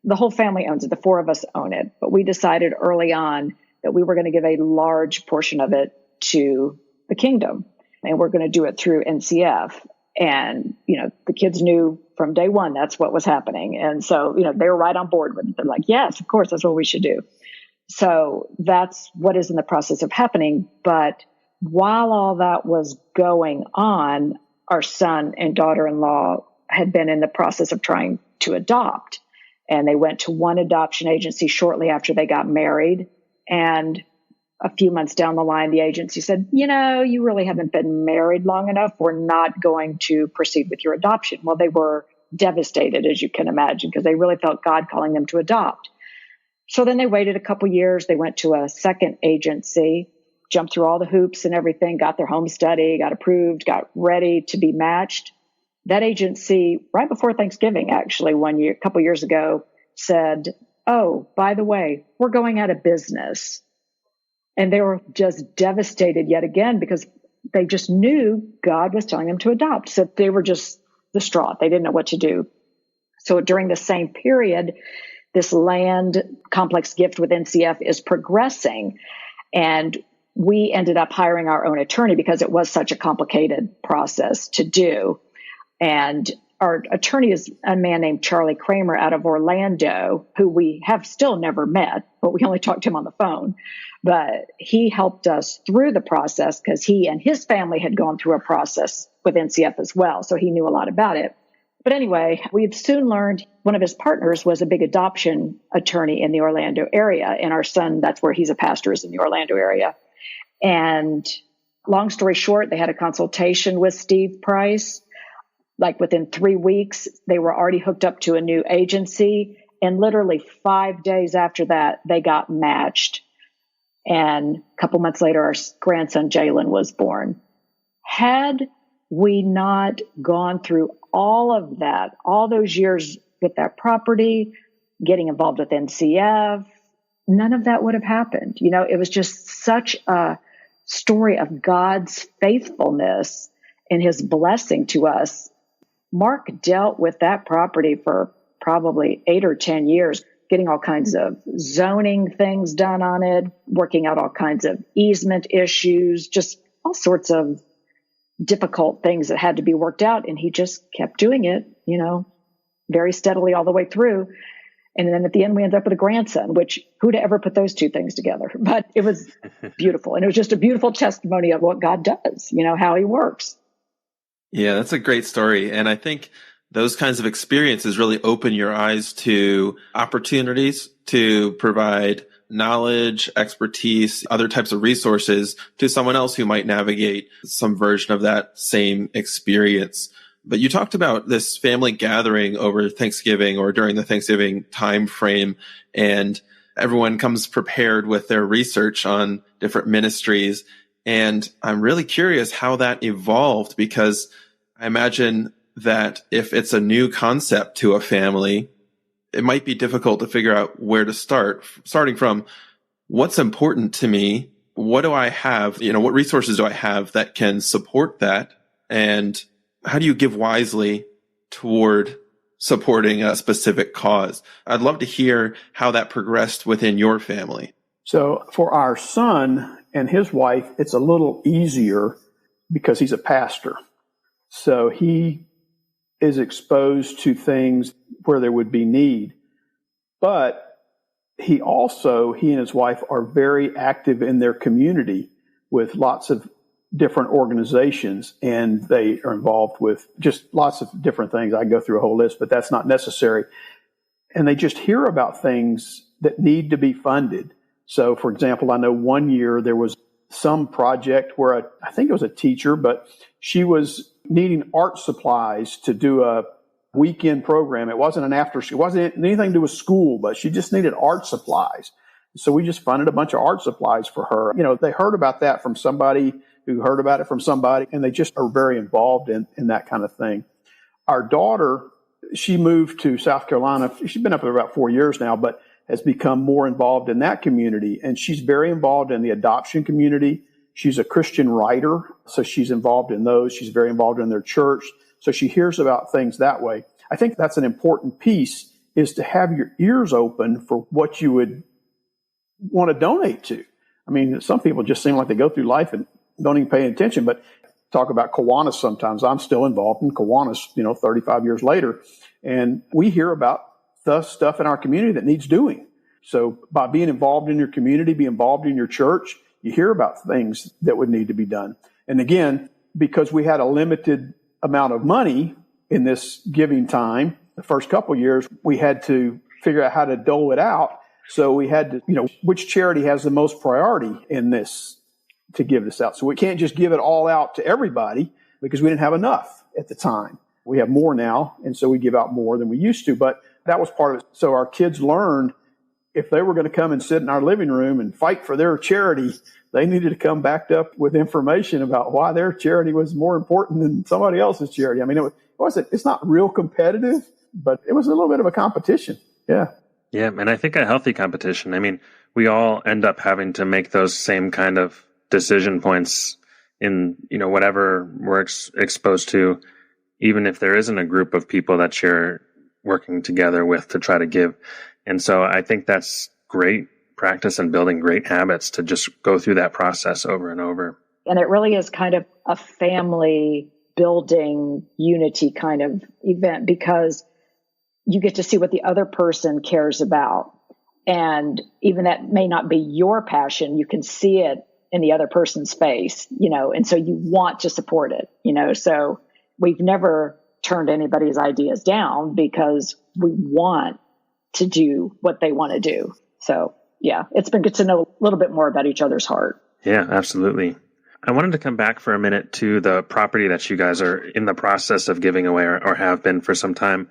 the whole family owns it. The 4 of us own it. But we decided early on that we were going to give a large portion of it to the kingdom. And we're going to do it through NCF. And, you know, the kids knew from day one that's what was happening. And so, you know, they were right on board with it. They're like, yes, of course, that's what we should do. So that's what is in the process of happening. But while all that was going on, our son and daughter-in-law had been in the process of trying to adopt. And they went to one adoption agency shortly after they got married. And a few months down the line, the agency said, you know, you really haven't been married long enough. We're not going to proceed with your adoption. Well, they were devastated, as you can imagine, because they really felt God calling them to adopt. So then they waited a couple years. They went to a second agency, jumped through all the hoops and everything, got their home study, got approved, got ready to be matched. That agency, right before Thanksgiving, actually, a couple years ago, said, oh, by the way, we're going out of business. And they were just devastated yet again because they just knew God was telling them to adopt. So they were just distraught. They didn't know what to do. So during the same period, this land complex gift with NCF is progressing. And we ended up hiring our own attorney because it was such a complicated process to do. And our attorney is a man named Charlie Kramer out of Orlando, who we have still never met, but we only talked to him on the phone. But he helped us through the process because he and his family had gone through a process with NCF as well. So he knew a lot about it. But anyway, we've soon learned one of his partners was a big adoption attorney in the Orlando area. And our son, that's where he's a pastor, is in the Orlando area. And long story short, they had a consultation with Steve Price. Like within 3 weeks, they were already hooked up to a new agency. And literally 5 days after that, they got matched. And a couple months later, our grandson, Jalen, was born. Had we not gone through all of that, all those years with that property, getting involved with NCF, none of that would have happened. It was just such a story of God's faithfulness and his blessing to us. Mark dealt with that property for probably 8 or 10 years, getting all kinds of zoning things done on it, working out all kinds of easement issues, just all sorts of difficult things that had to be worked out. And he just kept doing it, very steadily all the way through. And then at the end, we ended up with a grandson, which who'd ever put those two things together? But it was beautiful. And it was just a beautiful testimony of what God does, how he works. Yeah, that's a great story. And I think those kinds of experiences really open your eyes to opportunities to provide knowledge, expertise, other types of resources to someone else who might navigate some version of that same experience. But you talked about this family gathering over Thanksgiving or during the Thanksgiving time frame, and everyone comes prepared with their research on different ministries. And I'm really curious how that evolved, because I imagine that if it's a new concept to a family, it might be difficult to figure out where to start, starting from what's important to me. What do I have? What resources do I have that can support that? And how do you give wisely toward supporting a specific cause? I'd love to hear how that progressed within your family. So for our son and his wife, it's a little easier because he's a pastor. So he is exposed to things where there would be need. But he and his wife are very active in their community with lots of different organizations, and they are involved with just lots of different things. I go through a whole list, but that's not necessary. And they just hear about things that need to be funded. So, for example, I know one year there was some project where I think it was a teacher, but she was needing art supplies to do a weekend program. It wasn't it wasn't anything to do with school, but she just needed art supplies. So we just funded a bunch of art supplies for her. They heard about that from somebody who heard about it from somebody, and they just are very involved in that kind of thing. Our daughter, she moved to South Carolina. She's been up there about 4 years now, but has become more involved in that community. And she's very involved in the adoption community. She's a Christian writer, so she's involved in those. She's very involved in their church. So she hears about things that way. I think that's an important piece, is to have your ears open for what you would want to donate to. I mean, some people just seem like they go through life and don't even pay attention, but talk about Kiwanis sometimes. I'm still involved in Kiwanis, 35 years later. And we hear about the stuff in our community that needs doing. So by being involved in your community, be involved in your church, you hear about things that would need to be done. And again, because we had a limited amount of money in this giving time, the first couple of years, we had to figure out how to dole it out. So we had to, which charity has the most priority in this to give this out. So we can't just give it all out to everybody because we didn't have enough at the time. We have more now, and so we give out more than we used to. But that was part of it. So our kids learned if they were going to come and sit in our living room and fight for their charity, they needed to come backed up with information about why their charity was more important than somebody else's charity. I mean, it's not real competitive, but it was a little bit of a competition. Yeah. Yeah. And I think a healthy competition. I mean, we all end up having to make those same kind of decision points in, whatever we're exposed to, even if there isn't a group of people that you're working together with to try to give. And so I think that's great practice and building great habits to just go through that process over and over. And it really is kind of a family building unity kind of event, because you get to see what the other person cares about. And even that may not be your passion, you can see it in the other person's face, and so you want to support it, so we've never turned anybody's ideas down because we want to do what they want to do. So yeah, it's been good to know a little bit more about each other's heart. Yeah, absolutely. I wanted to come back for a minute to the property that you guys are in the process of giving away or have been for some time.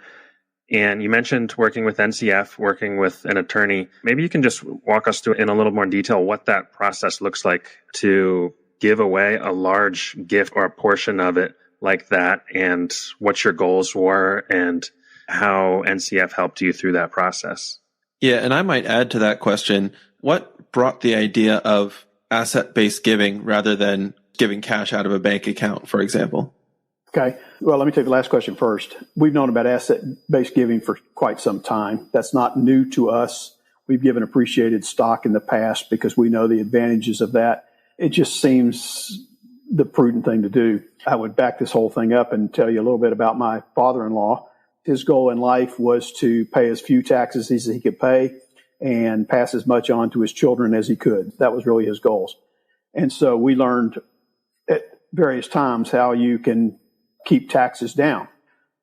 And you mentioned working with NCF, working with an attorney. Maybe you can just walk us through in a little more detail what that process looks like to give away a large gift or a portion of it like that and what your goals were and how NCF helped you through that process. Yeah, and I might add to that question, what brought the idea of asset-based giving rather than giving cash out of a bank account, for example? Okay. Well, let me take the last question first. We've known about asset-based giving for quite some time. That's not new to us. We've given appreciated stock in the past because we know the advantages of that. It just seems the prudent thing to do. I would back this whole thing up and tell you a little bit about my father-in-law. His goal in life was to pay as few taxes as he could pay and pass as much on to his children as he could. That was really his goals. And so we learned at various times how you can keep taxes down.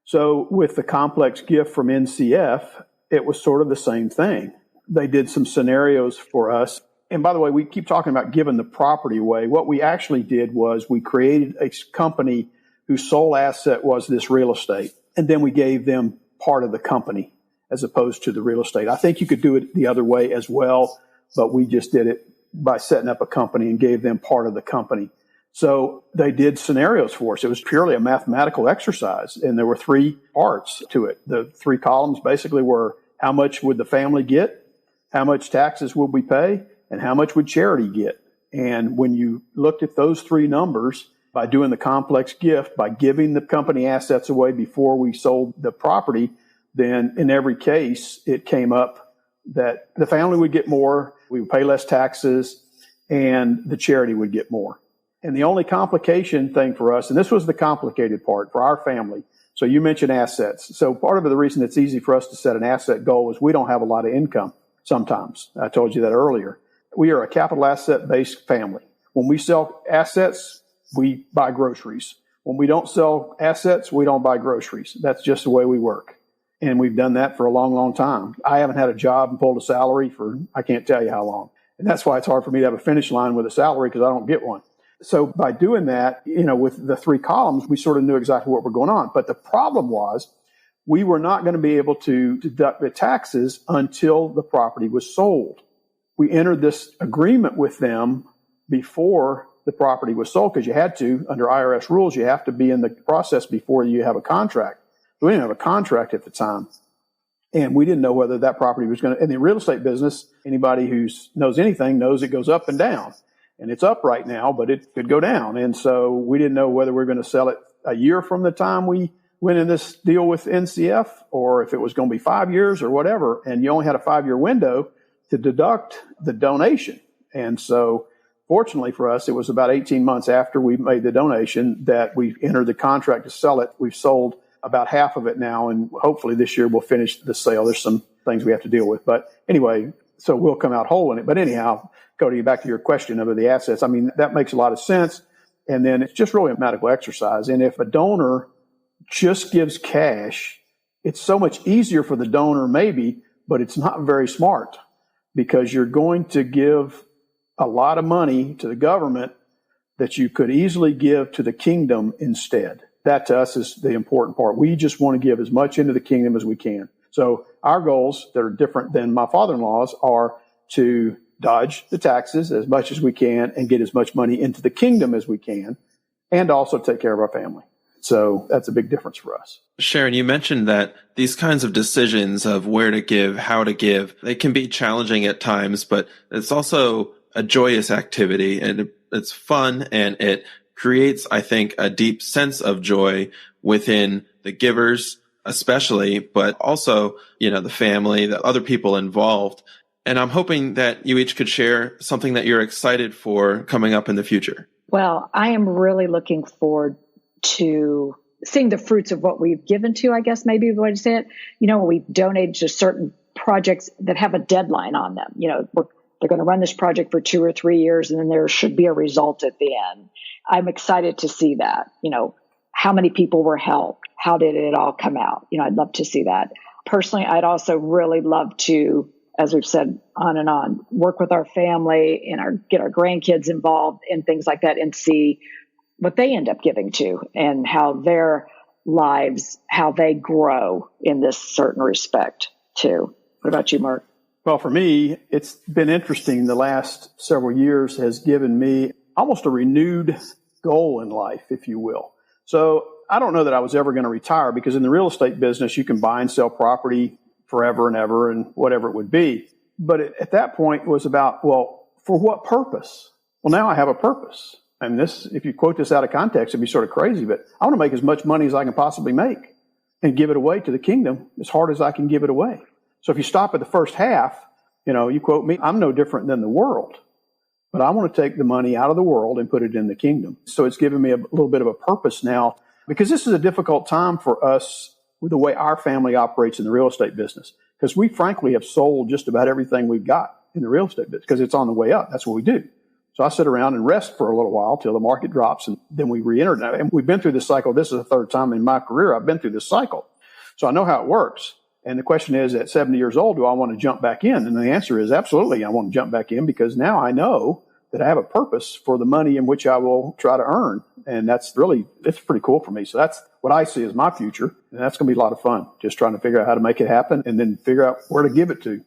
So with the complex gift from NCF, it was sort of the same thing. They did some scenarios for us. And by the way, we keep talking about giving the property away. What we actually did was we created a company whose sole asset was this real estate. And then we gave them part of the company as opposed to the real estate. I think you could do it the other way as well, but we just did it by setting up a company and gave them part of the company. So they did scenarios for us. It was purely a mathematical exercise, and there were three parts to it. The three columns basically were how much would the family get, how much taxes would we pay, and how much would charity get. And when you looked at those three numbers, by doing the complex gift, by giving the company assets away before we sold the property, then in every case, it came up that the family would get more, we would pay less taxes, and the charity would get more. And the only complication thing for us, and this was the complicated part for our family. So you mentioned assets. So part of the reason it's easy for us to set an asset goal is we don't have a lot of income sometimes. I told you that earlier. We are a capital asset-based family. When we sell assets, we buy groceries. When we don't sell assets, we don't buy groceries. That's just the way we work. And we've done that for a long, long time. I haven't had a job and pulled a salary for, I can't tell you how long. And that's why it's hard for me to have a finish line with a salary because I don't get one. So by doing that, with the three columns, we sort of knew exactly what was going on. But the problem was we were not going to be able to deduct the taxes until the property was sold. We entered this agreement with them before the property was sold because you had to, under IRS rules, you have to be in the process before you have a contract. We didn't have a contract at the time. And we didn't know whether that property was going to, in the real estate business, anybody who knows anything knows it goes up and down. And it's up right now, but it could go down. And so we didn't know whether we were going to sell it a year from the time we went in this deal with NCF or if it was going to be 5 years or whatever. And you only had a 5-year window to deduct the donation. And so fortunately for us, it was about 18 months after we made the donation that we entered the contract to sell it. We've sold about half of it now, and hopefully this year we'll finish the sale. There's some things we have to deal with. But anyway, so we'll come out whole in it. But anyhow, Cody, back to your question of the assets. I mean, that makes a lot of sense. And then it's just really a mathematical exercise. And if a donor just gives cash, it's so much easier for the donor maybe, but it's not very smart because you're going to give a lot of money to the government that you could easily give to the kingdom instead. That to us is the important part. We just want to give as much into the kingdom as we can. So our goals that are different than my father-in-law's are to dodge the taxes as much as we can and get as much money into the kingdom as we can and also take care of our family. So that's a big difference for us. Sharon, you mentioned that these kinds of decisions of where to give, how to give, they can be challenging at times, but it's also a joyous activity and it's fun and it creates, I think, a deep sense of joy within the givers, especially, but also, the family, the other people involved. And I'm hoping that you each could share something that you're excited for coming up in the future. Well, I am really looking forward to seeing the fruits of what we've given to, I guess maybe the way to say it. We've donated to certain projects that have a deadline on them. They're going to run this project for 2 or 3 years, and then there should be a result at the end. I'm excited to see that. How many people were helped? How did it all come out? I'd love to see that. Personally, I'd also really love to, as we've said on and on, work with our family and get our grandkids involved in things like that and see what they end up giving to and how their lives, how they grow in this certain respect too. What about you, Mark? Well, for me, it's been interesting. The last several years has given me almost a renewed goal in life, if you will. So I don't know that I was ever going to retire, because in the real estate business, you can buy and sell property forever and ever and whatever it would be. But at that point, it was about, well, for what purpose? Well, now I have a purpose. And this, if you quote this out of context, it'd be sort of crazy, but I want to make as much money as I can possibly make and give it away to the kingdom as hard as I can give it away. So if you stop at the first half, you quote me, I'm no different than the world, but I want to take the money out of the world and put it in the kingdom. So it's given me a little bit of a purpose now, because this is a difficult time for us with the way our family operates in the real estate business, because we frankly have sold just about everything we've got in the real estate business because it's on the way up. That's what we do. So I sit around and rest for a little while till the market drops, and then we re-enter. And we've been through this cycle. This is the third time in my career I've been through this cycle. So I know how it works. And the question is, at 70 years old, do I want to jump back in? And the answer is absolutely, I want to jump back in, because now I know that I have a purpose for the money in which I will try to earn. And it's pretty cool for me. So that's what I see as my future. And that's going to be a lot of fun, just trying to figure out how to make it happen and then figure out where to give it to.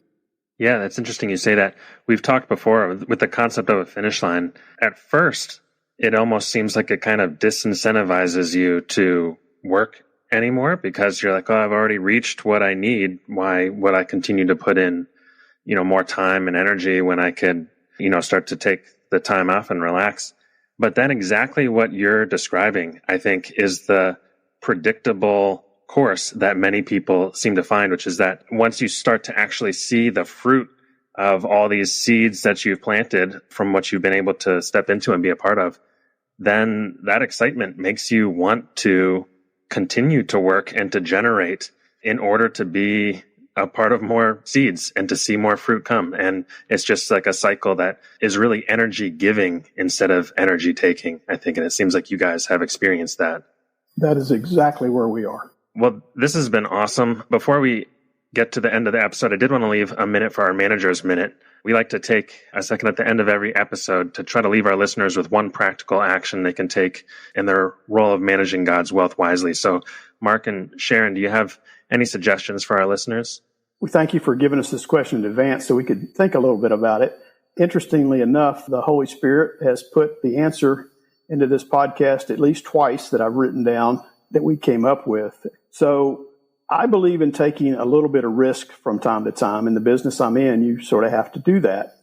Yeah, that's interesting you say that. We've talked before with the concept of a finish line. At first, it almost seems like it kind of disincentivizes you to work anymore, because you're like, oh, I've already reached what I need. Why would I continue to put in, more time and energy when I could, start to take the time off and relax? But then exactly what you're describing, I think, is the predictable course that many people seem to find, which is that once you start to actually see the fruit of all these seeds that you've planted from what you've been able to step into and be a part of, then that excitement makes you want to continue to work and to generate in order to be a part of more seeds and to see more fruit come. And it's just like a cycle that is really energy giving instead of energy taking, I think. And it seems like you guys have experienced that. That is exactly where we are. Well, this has been awesome. Before we get to the end of the episode, I did want to leave a minute for our manager's minute. We like to take a second at the end of every episode to try to leave our listeners with one practical action they can take in their role of managing God's wealth wisely. So, Mark and Sharon, do you have any suggestions for our listeners? We thank you for giving us this question in advance so we could think a little bit about it. Interestingly enough, the Holy Spirit has put the answer into this podcast at least twice that I've written down that we came up with. So I believe in taking a little bit of risk from time to time. In the business I'm in, you sort of have to do that.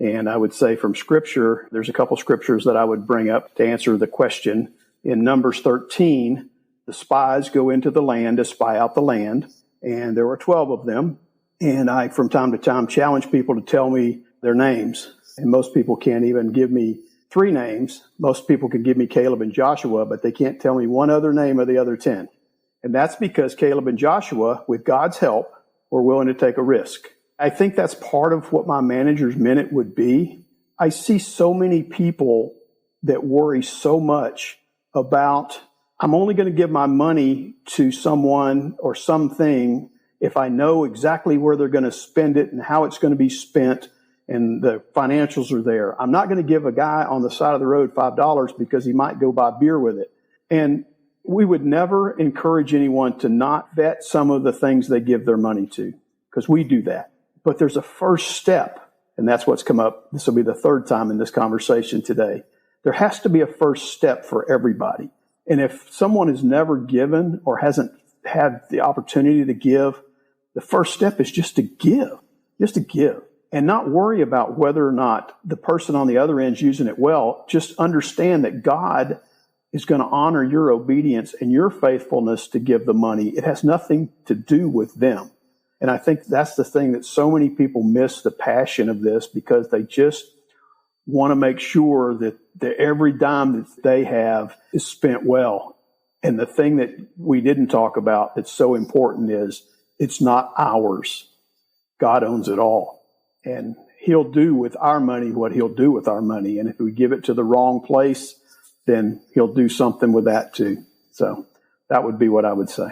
And I would say from Scripture, there's a couple scriptures that I would bring up to answer the question. In Numbers 13, the spies go into the land to spy out the land, and there were 12 of them. And I, from time to time, challenge people to tell me their names. And most people can't even give me 3 names. Most people can give me Caleb and Joshua, but they can't tell me one other name of the other 10. And that's because Caleb and Joshua, with God's help, were willing to take a risk. I think that's part of what my manager's minute would be. I see so many people that worry so much about, I'm only going to give my money to someone or something if I know exactly where they're going to spend it and how it's going to be spent and the financials are there. I'm not going to give a guy on the side of the road $5 because he might go buy beer with it. And we would never encourage anyone to not vet some of the things they give their money to, because we do that. But there's a first step, and that's what's come up. This will be the third time in this conversation today. There has to be a first step for everybody. And if someone has never given or hasn't had the opportunity to give, the first step is just to give, and not worry about whether or not the person on the other end is using it well. Just understand that God is going to honor your obedience and your faithfulness to give the money. It has nothing to do with them. And I think that's the thing that so many people miss the passion of this, because they just want to make sure that every dime that they have is spent well. And the thing that we didn't talk about that's so important is it's not ours. God owns it all. And he'll do with our money what he'll do with our money. And if we give it to the wrong place, then he'll do something with that too. So that would be what I would say.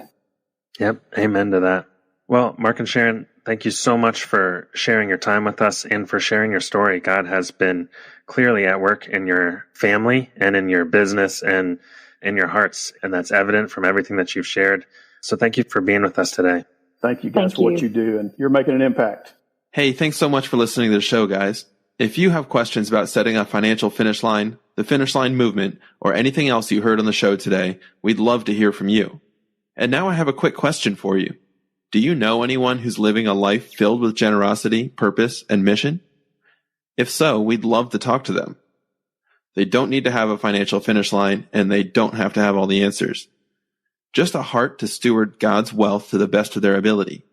Yep. Amen to that. Well, Mark and Sharon, thank you so much for sharing your time with us and for sharing your story. God has been clearly at work in your family and in your business and in your hearts. And that's evident from everything that you've shared. So thank you for being with us today. Thank you guys for what you do. And you're making an impact. Hey, thanks so much for listening to the show, guys. If you have questions about setting a financial finish line, the Finish Line movement, or anything else you heard on the show today, we'd love to hear from you. And now I have a quick question for you. Do you know anyone who's living a life filled with generosity, purpose, and mission? If so, we'd love to talk to them. They don't need to have a financial finish line, and they don't have to have all the answers. Just a heart to steward God's wealth to the best of their ability.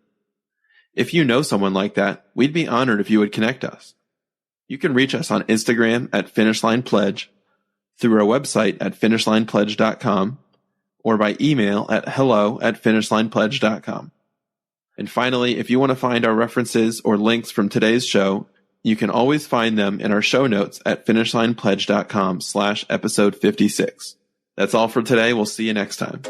If you know someone like that, we'd be honored if you would connect us. You can reach us on Instagram at Finish Line Pledge, through our website at finishlinepledge.com, or by email at hello@finishlinepledge.com. And finally, if you want to find our references or links from today's show, you can always find them in our show notes at finishlinepledge.com/episode 56. That's all for today. We'll see you next time.